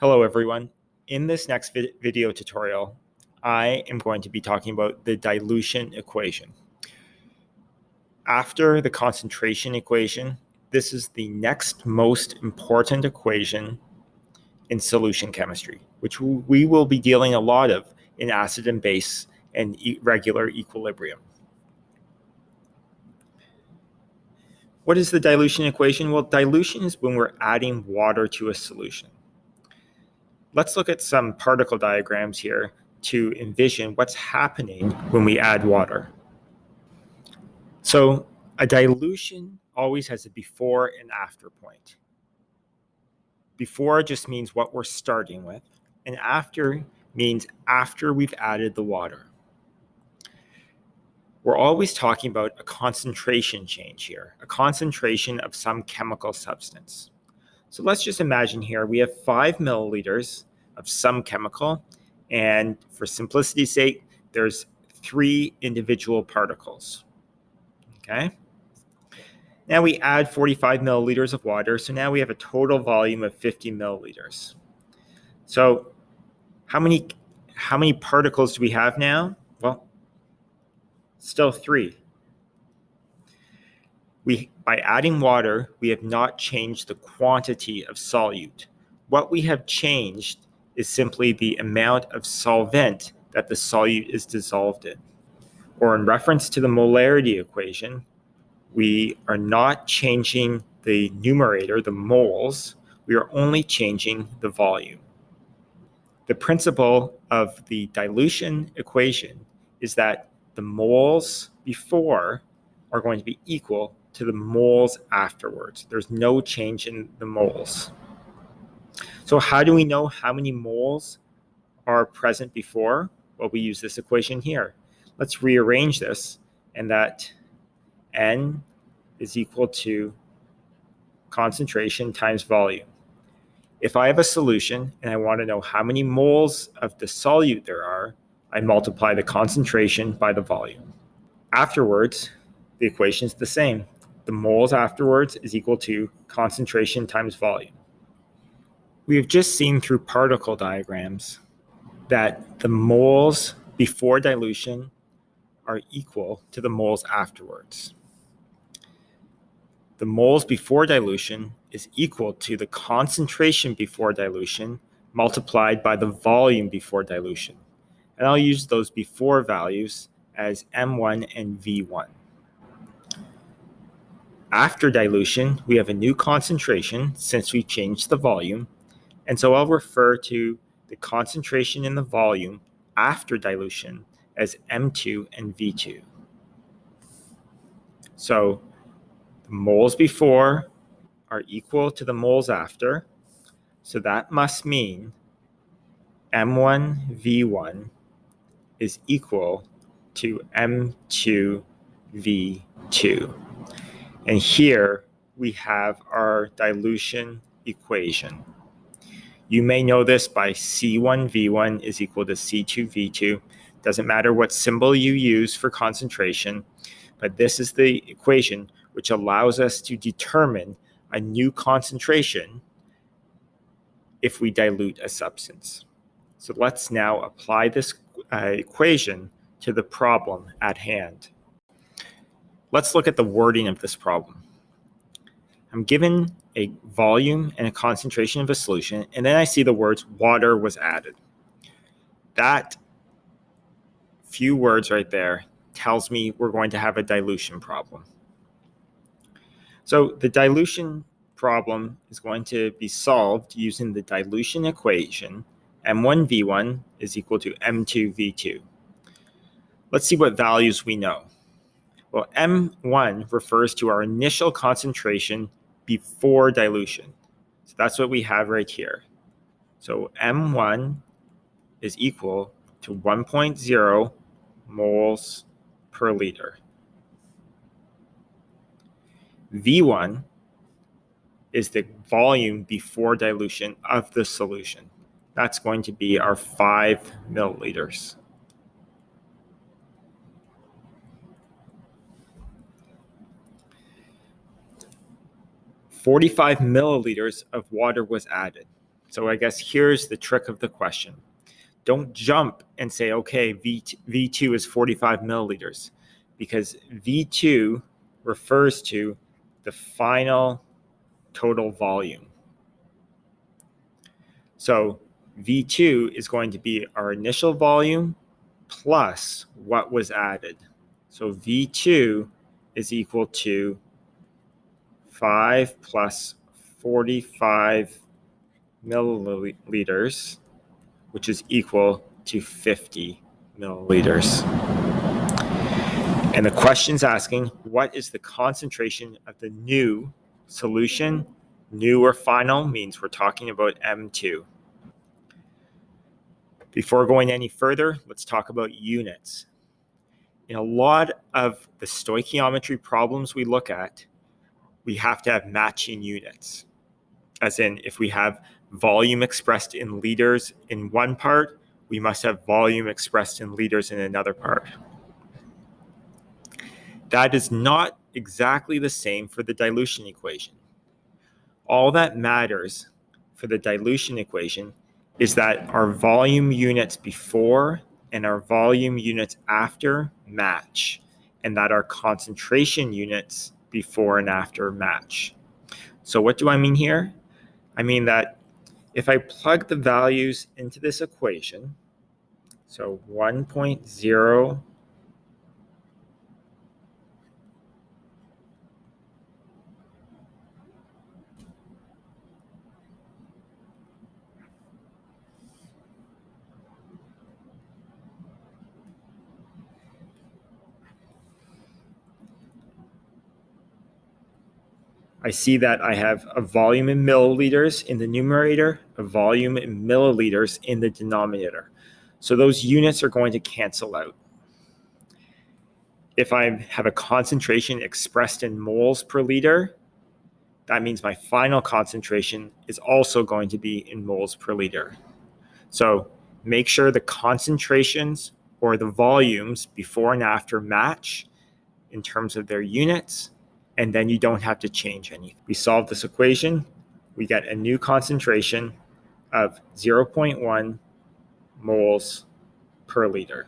Hello everyone. In this next video tutorial, I am going to be talking about the dilution equation. After the concentration equation, this is the next most important equation in solution chemistry, which we will be dealing a lot of in acid and base and regular equilibrium. What is the dilution equation? Well, dilution is when we're adding water to a solution. Let's look at some particle diagrams here to envision what's happening when we add water. So a dilution always has a before and after point. Before just means what we're starting with, and after means after we've added the water. We're always talking about a concentration change here, a concentration of some chemical substance. So let's just imagine here we have 5 milliliters of some chemical, and for simplicity's sake, there's 3 individual particles. Okay. Now we add 45 milliliters of water, so now we have a total volume of 50 milliliters. So how many particles do we have now? Well, still 3. By adding water, we have not changed the quantity of solute. What we have changed is simply the amount of solvent that the solute is dissolved in. Or in reference to the molarity equation, we are not changing the numerator, the moles, we are only changing the volume. The principle of the dilution equation is that the moles before are going to be equal to the moles afterwards. There's no change in the moles. So how do we know how many moles are present before? Well, we use this equation here. Let's rearrange this, and that N is equal to concentration times volume. If I have a solution and I want to know how many moles of the solute there are, I multiply the concentration by the volume. Afterwards, the equation is the same. The moles afterwards is equal to concentration times volume. We have just seen through particle diagrams that the moles before dilution are equal to the moles afterwards. The moles before dilution is equal to the concentration before dilution multiplied by the volume before dilution. And I'll use those before values as M1 and V1. After dilution, we have a new concentration since we changed the volume, and so I'll refer to the concentration in the volume after dilution as M2 and V2. So the moles before are equal to the moles after, so that must mean M1 V1 is equal to M2 V2. And here we have our dilution equation. You may know this by C1V1 is equal to C2V2. Doesn't matter what symbol you use for concentration, but this is the equation which allows us to determine a new concentration if we dilute a substance. So let's now apply this equation to the problem at hand. Let's look at the wording of this problem. I'm given a volume and a concentration of a solution, and then I see the words water was added. That few words right there tells me we're going to have a dilution problem. So the dilution problem is going to be solved using the dilution equation. M1V1 is equal to M2V2. Let's see what values we know. Well, M1 refers to our initial concentration before dilution. So that's what we have right here. So M1 is equal to 1.0 moles per liter. V1 is the volume before dilution of the solution. That's going to be our 5 milliliters. "45 milliliters of water was added." So I guess here's the trick of the question. Don't jump and say, okay, V2 is 45 milliliters, because V2 refers to the final total volume. So V2 is going to be our initial volume plus what was added. So V2 is equal to 5 plus 45 milliliters, which is equal to 50 milliliters. And the question's asking, what is the concentration of the new solution? New or final means we're talking about M2. Before going any further, let's talk about units. In a lot of the stoichiometry problems we look at, we have to have matching units. As in, if we have volume expressed in liters in one part, we must have volume expressed in liters in another part. That is not exactly the same for the dilution equation. All that matters for the dilution equation is that our volume units before and our volume units after match, and that our concentration units before and after match. So what do I mean here? I mean that if I plug the values into this equation, so 1.0 I see that I have a volume in milliliters in the numerator, a volume in milliliters in the denominator. So those units are going to cancel out. If I have a concentration expressed in moles per liter, that means my final concentration is also going to be in moles per liter. So make sure the concentrations or the volumes before and after match in terms of their units, and then you don't have to change anything. We solve this equation, we get a new concentration of 0.1 moles per liter.